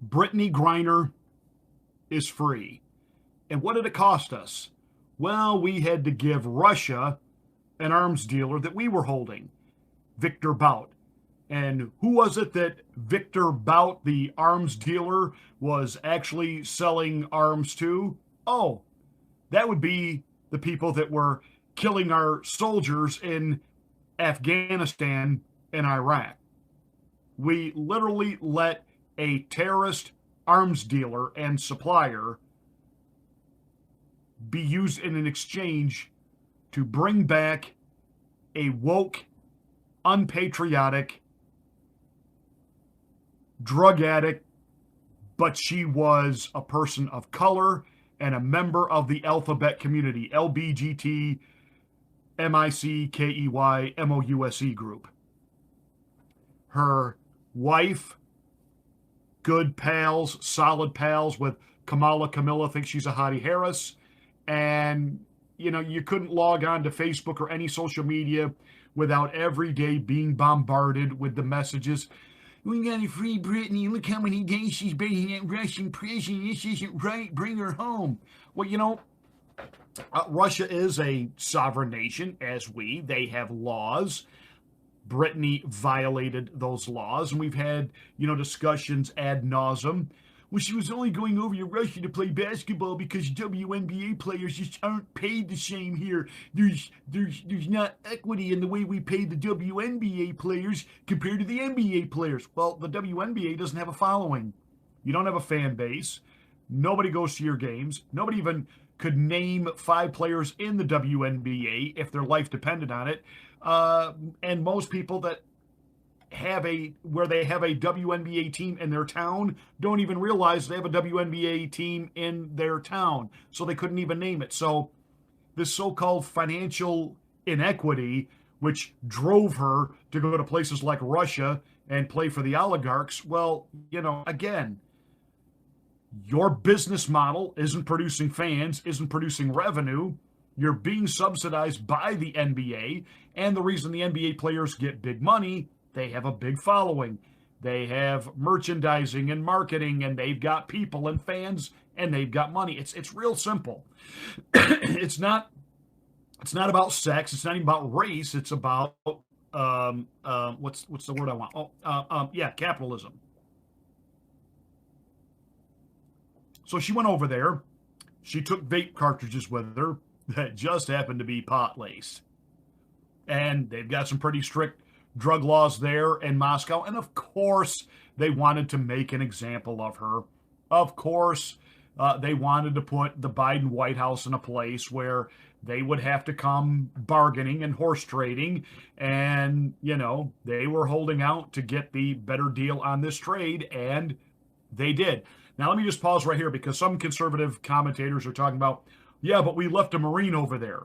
Brittany Griner is free. And what did it cost us? Well, we had to give Russia an arms dealer that we were holding, Victor Bout. And who was it that Victor Bout, the arms dealer, was actually selling arms to? Oh, that would be the people that were killing our soldiers in Afghanistan and Iraq. We literally let a terrorist arms dealer and supplier be used in an exchange to bring back a woke, unpatriotic, drug addict, but she was a person of color and a member of the alphabet community, LBGT MICKEYMOUSE group. Her wife, good pals, solid pals with Camilla thinks she's a Hottie Harris. And, you couldn't log on to Facebook or any social media without every day being bombarded with the messages. We got to free Brittany. Look how many days she's been in Russian prison. This isn't right. Bring her home. Well, Russia is a sovereign nation, as they have laws. Brittany violated those laws, and we've had, discussions ad nauseum. Well, she was only going over to Russia to play basketball because WNBA players just aren't paid the same here. There's not equity in the way we pay the WNBA players compared to the NBA players. Well, the WNBA doesn't have a following. You don't have a fan base. Nobody goes to your games. Nobody even could name 5 players in the WNBA if their life depended on it. And most people that where they have a WNBA team in their town don't even realize they have a WNBA team in their town. So they couldn't even name it. So this so-called financial inequity, which drove her to go to places like Russia and play for the oligarchs, well, again, your business model isn't producing fans, isn't producing revenue. You're being subsidized by the NBA. And the reason the NBA players get big money, they have a big following. They have merchandising and marketing, and they've got people and fans, and they've got money. It's real simple. It's not about sex. It's not even about race. It's about what's the word I want? Capitalism. So she went over there. She took vape cartridges with her that just happened to be pot laced. And they've got some pretty strict drug laws there in Moscow. And of course, they wanted to make an example of her. Of course, they wanted to put the Biden White House in a place where they would have to come bargaining and horse trading. And, they were holding out to get the better deal on this trade, and they did. Now, let me just pause right here because some conservative commentators are talking about, yeah, but we left a Marine over there.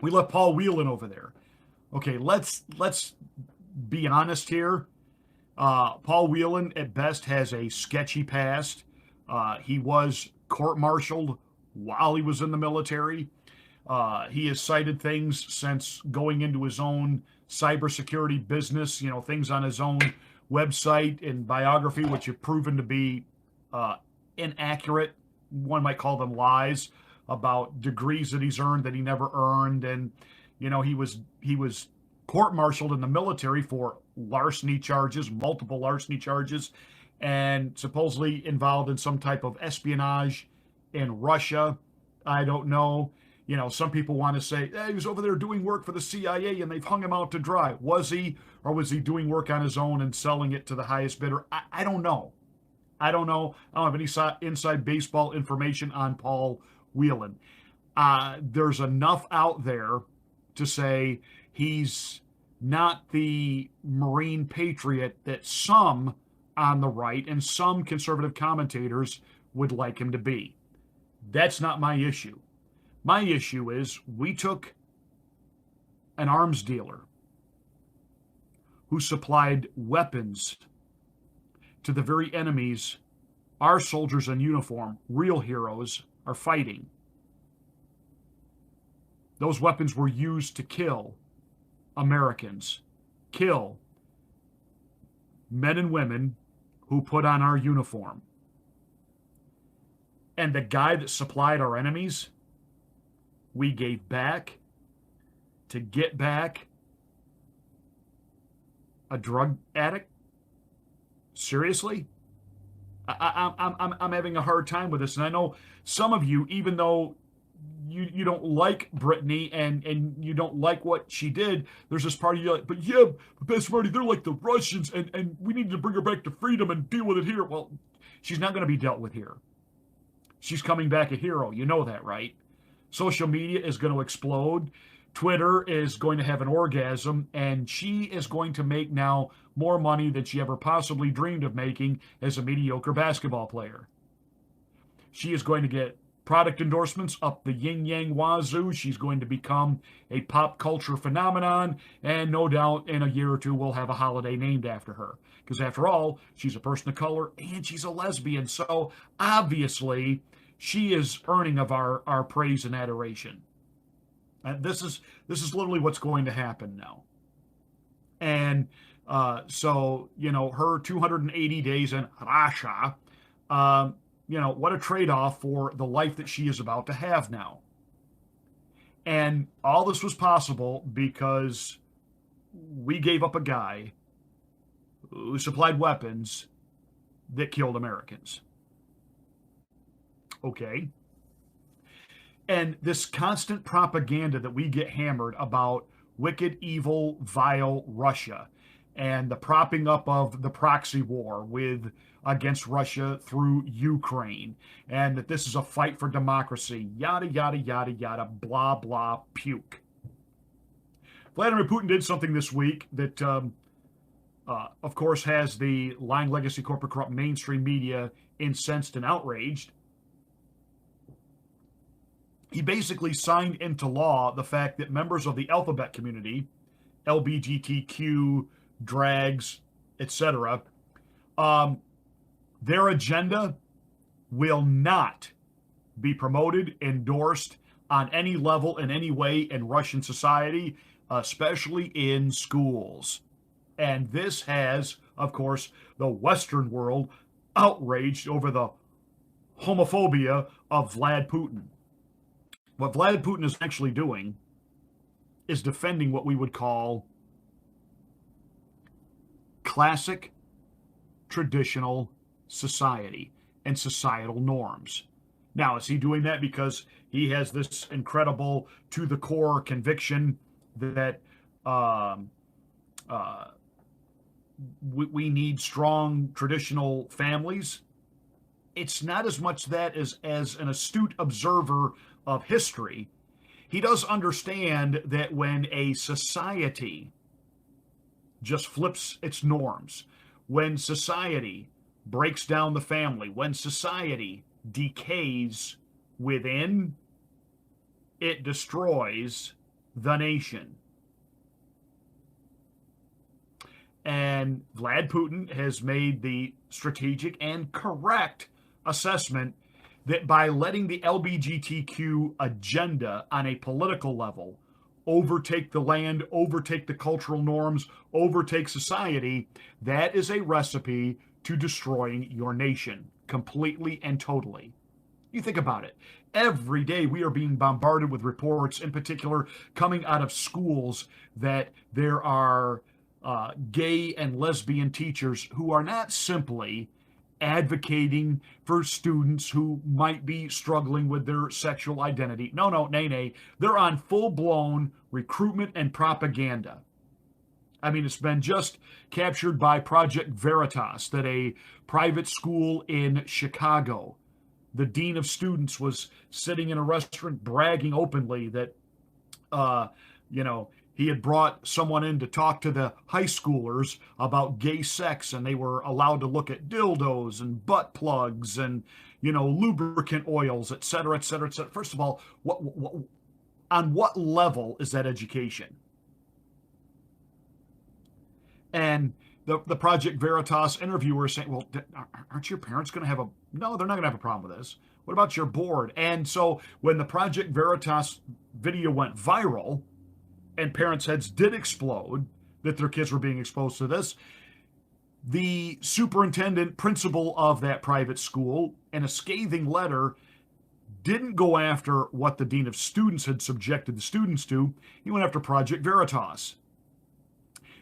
We left Paul Whelan over there. Okay, let's be honest here. Paul Whelan, at best, has a sketchy past. He was court-martialed while he was in the military. He has cited things since going into his own cybersecurity business, things on his own website and biography, which have proven to be inaccurate. One might call them lies about degrees that he's earned that he never earned. And, he was court-martialed in the military for larceny charges, multiple larceny charges, and supposedly involved in some type of espionage in Russia. I don't know. Some people want to say, hey, he was over there doing work for the CIA and they've hung him out to dry. Was he, or was he doing work on his own and selling it to the highest bidder? I don't know. I don't know. I don't have any inside baseball information on Paul Whelan. There's enough out there to say he's not the Marine patriot that some on the right and some conservative commentators would like him to be. That's not my issue. My issue is we took an arms dealer who supplied weapons to the very enemies our soldiers in uniform, real heroes, are fighting. Those weapons were used to kill Americans, kill men and women who put on our uniform. And the guy that supplied our enemies, we gave back to get back a drug addict? Seriously? I'm having a hard time with this. And I know some of you, even though you don't like Brittany and you don't like what she did, there's this part of you like, but yeah, Best Marty, they're like the Russians, and we need to bring her back to freedom and deal with it here. Well, she's not going to be dealt with here. She's coming back a hero. You know that, right? Social media is going to explode. Twitter is going to have an orgasm, and she is going to make now more money than she ever possibly dreamed of making as a mediocre basketball player. She is going to get product endorsements up the yin-yang wazoo. She's going to become a pop culture phenomenon, and no doubt in a year or two we'll have a holiday named after her. Because after all, she's a person of color and she's a lesbian, so obviously she is earning of our praise and adoration. And this is literally what's going to happen now. And so, you know, her 280 days in Russia, you know, what a trade-off for the life that she is about to have now. And all this was possible because we gave up a guy who supplied weapons that killed Americans. Okay. And this constant propaganda that we get hammered about wicked, evil, vile Russia and the propping up of the proxy war against Russia through Ukraine, and that this is a fight for democracy, yada, yada, yada, yada, blah, blah, puke. Vladimir Putin did something this week that, of course, has the lying legacy corporate corrupt mainstream media incensed and outraged. He basically signed into law the fact that members of the alphabet community, LGBTQ, drags, etc., their agenda will not be promoted, endorsed on any level in any way in Russian society, especially in schools. And this has, of course, the Western world outraged over the homophobia of Vlad Putin. What Vlad Putin is actually doing is defending what we would call classic, traditional society and societal norms. Now, is he doing that because he has this incredible to-the-core conviction that we need strong traditional families? It's not as much that as an astute observer of history. He does understand that when a society just flips its norms, when society breaks down the family, when society decays within, it destroys the nation. And Vlad Putin has made the strategic and correct assessment that by letting the LGBTQ agenda on a political level overtake the land, overtake the cultural norms, overtake society, that is a recipe to destroying your nation completely and totally. You think about it. Every day we are being bombarded with reports, in particular coming out of schools, that there are gay and lesbian teachers who are not simply advocating for students who might be struggling with their sexual identity. No, nay. They're on full-blown recruitment and propaganda. I mean, it's been just captured by Project Veritas that a private school in Chicago, the dean of students was sitting in a restaurant bragging openly that, he had brought someone in to talk to the high schoolers about gay sex, and they were allowed to look at dildos and butt plugs and, lubricant oils, et cetera, et cetera, et cetera. First of all, on what level is that education? And the Project Veritas interviewer saying, well, aren't your parents going to have no, they're not going to have a problem with this. What about your board? And so when the Project Veritas video went viral, and parents' heads did explode that their kids were being exposed to this, The superintendent principal of that private school, in a scathing letter, didn't go after what the dean of students had subjected the students to. He went after Project Veritas.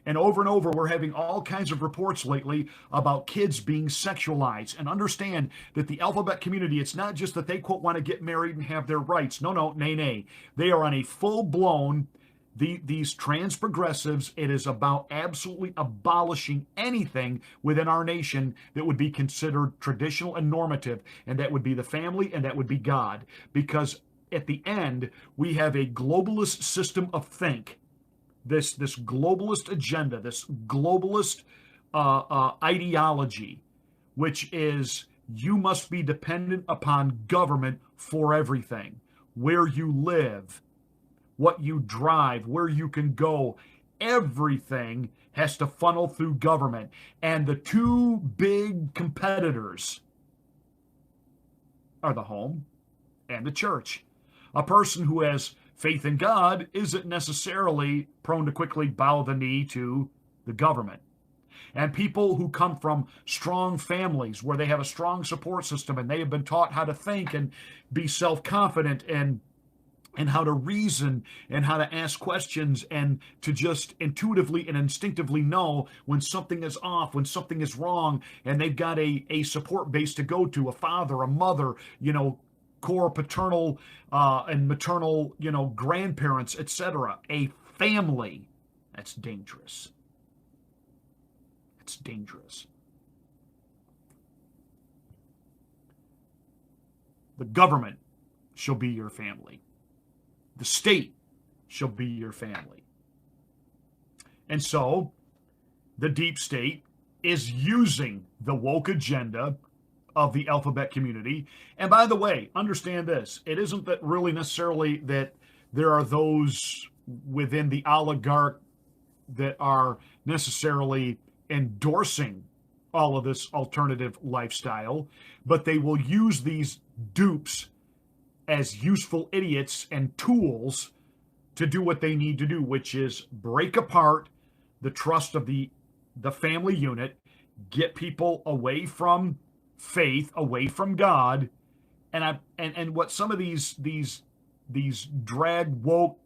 And over, we're having all kinds of reports lately about kids being sexualized. And understand that the alphabet community, it's not just that they, quote, want to get married and have their rights. No, nay. They are on a full-blown, these trans progressives, it is about absolutely abolishing anything within our nation that would be considered traditional and normative. And that would be the family, and that would be God. Because at the end, we have a globalist system of think. This globalist agenda, this globalist ideology, which is you must be dependent upon government for everything. Where you live, what you drive, where you can go, everything has to funnel through government. And the two big competitors are the home and the church. A person who has faith in God isn't necessarily prone to quickly bow the knee to the government. And people who come from strong families where they have a strong support system and they have been taught how to think and be self-confident and how to reason and how to ask questions and to just intuitively and instinctively know when something is off, when something is wrong, and they've got a support base to go to, a father, a mother, core paternal and maternal, grandparents, etc. A family. That's dangerous. It's dangerous. The government shall be your family. The state shall be your family. And so the deep state is using the woke agenda of the alphabet community. And by the way, understand this. It isn't that really necessarily that there are those within the oligarch that are necessarily endorsing all of this alternative lifestyle, but they will use these dupes as useful idiots and tools to do what they need to do, which is break apart the trust of the family unit, get people away from faith, away from God, and what some of these drag woke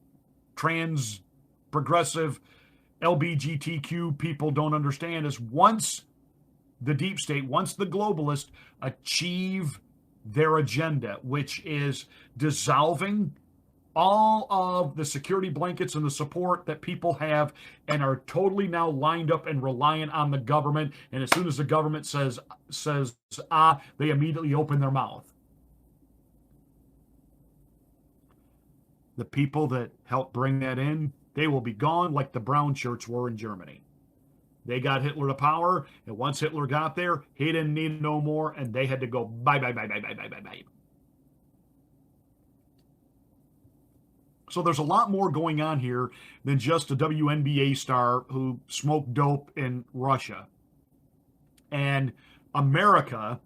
trans progressive LGBTQ people don't understand is once the deep state, once the globalists achieve their agenda, which is dissolving all of the security blankets and the support that people have and are totally now lined up and reliant on the government. And as soon as the government says they immediately open their mouth. The people that helped bring that in, they will be gone like the brown shirts were in Germany. They got Hitler to power, and once Hitler got there, he didn't need no more, and they had to go bye. So there's a lot more going on here than just a WNBA star who smoked dope in Russia. And America,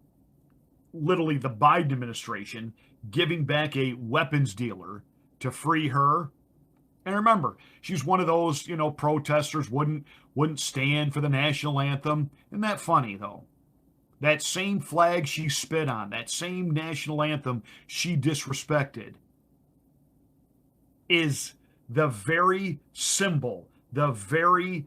literally the Biden administration, giving back a weapons dealer to free her. And remember, she's one of those, protesters, wouldn't stand for the national anthem. Isn't that funny, though? That same flag she spit on, that same national anthem she disrespected, is the very symbol, the very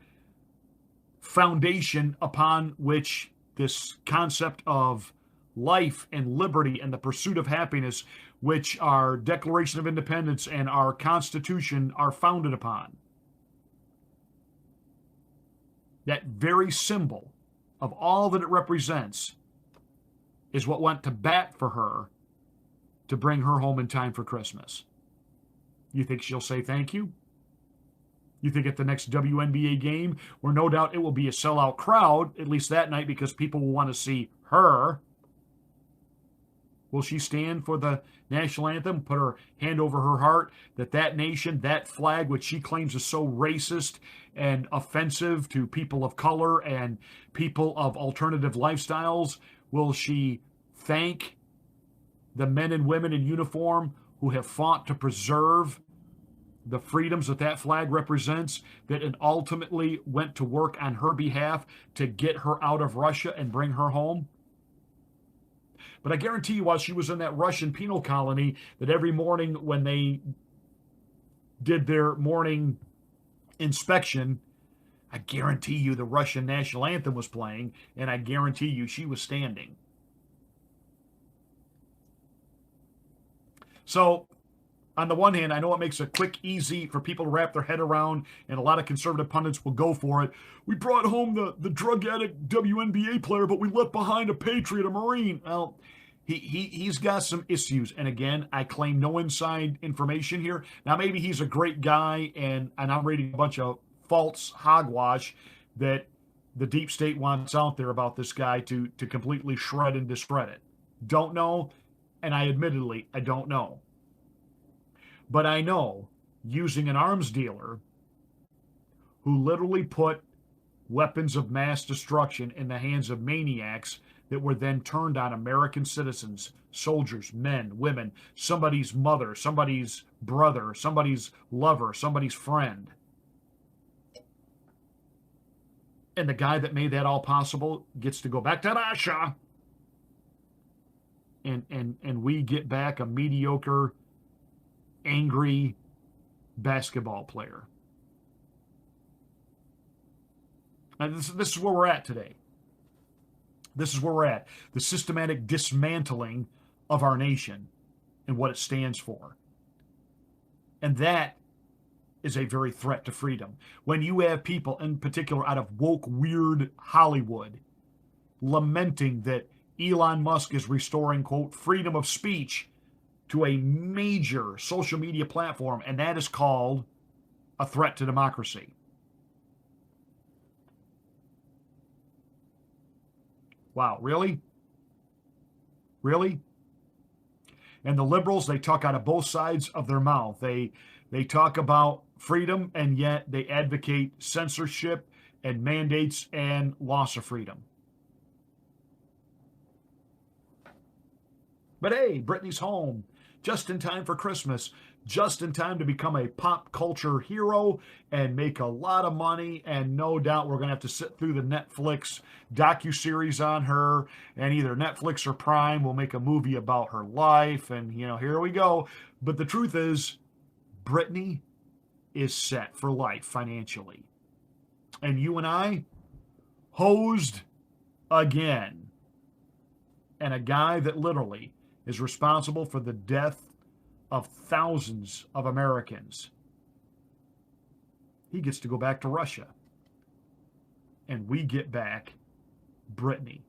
foundation upon which this concept of life and liberty and the pursuit of happiness, which our Declaration of Independence and our Constitution are founded upon. That very symbol of all that it represents is what went to bat for her to bring her home in time for Christmas. You think she'll say thank you? You think at the next WNBA game, where no doubt it will be a sellout crowd, at least that night, because people will want to see her, will she stand for the national anthem, put her hand over her heart, that nation, that flag, which she claims is so racist and offensive to people of color and people of alternative lifestyles, will she thank the men and women in uniform who have fought to preserve the freedoms that that flag represents, that it ultimately went to work on her behalf to get her out of Russia and bring her home. But I guarantee you, while she was in that Russian penal colony, that every morning when they did their morning inspection, I guarantee you the Russian national anthem was playing, and I guarantee you she was standing. So, on the one hand, I know it makes it quick, easy for people to wrap their head around, and a lot of conservative pundits will go for it. We brought home the drug addict WNBA player, but we left behind a patriot, a Marine. Well, he's got some issues. And again, I claim no inside information here. Now, maybe he's a great guy, and I'm reading a bunch of false hogwash that the deep state wants out there about this guy to completely shred and discredit. Don't know, and I don't know. But I know, using an arms dealer who literally put weapons of mass destruction in the hands of maniacs that were then turned on American citizens, soldiers, men, women, somebody's mother, somebody's brother, somebody's lover, somebody's friend. And the guy that made that all possible gets to go back to Russia. And we get back a mediocre, angry basketball player. Now, this is where we're at today. This is where we're at. The systematic dismantling of our nation and what it stands for. And that is a very threat to freedom. When you have people, in particular out of woke, weird Hollywood, lamenting that Elon Musk is restoring, quote, freedom of speech to a major social media platform, and that is called a threat to democracy. Wow, really? Really? And the liberals, they talk out of both sides of their mouth. They talk about freedom, and yet they advocate censorship and mandates and loss of freedom. But hey, Britney's home, just in time for Christmas, just in time to become a pop culture hero and make a lot of money. And no doubt we're going to have to sit through the Netflix docuseries on her, and either Netflix or Prime will make a movie about her life. And, here we go. But the truth is, Britney is set for life financially. And you and I, hosed again. And a guy that literally is responsible for the death of thousands of Americans, he gets to go back to Russia. And we get back Britney.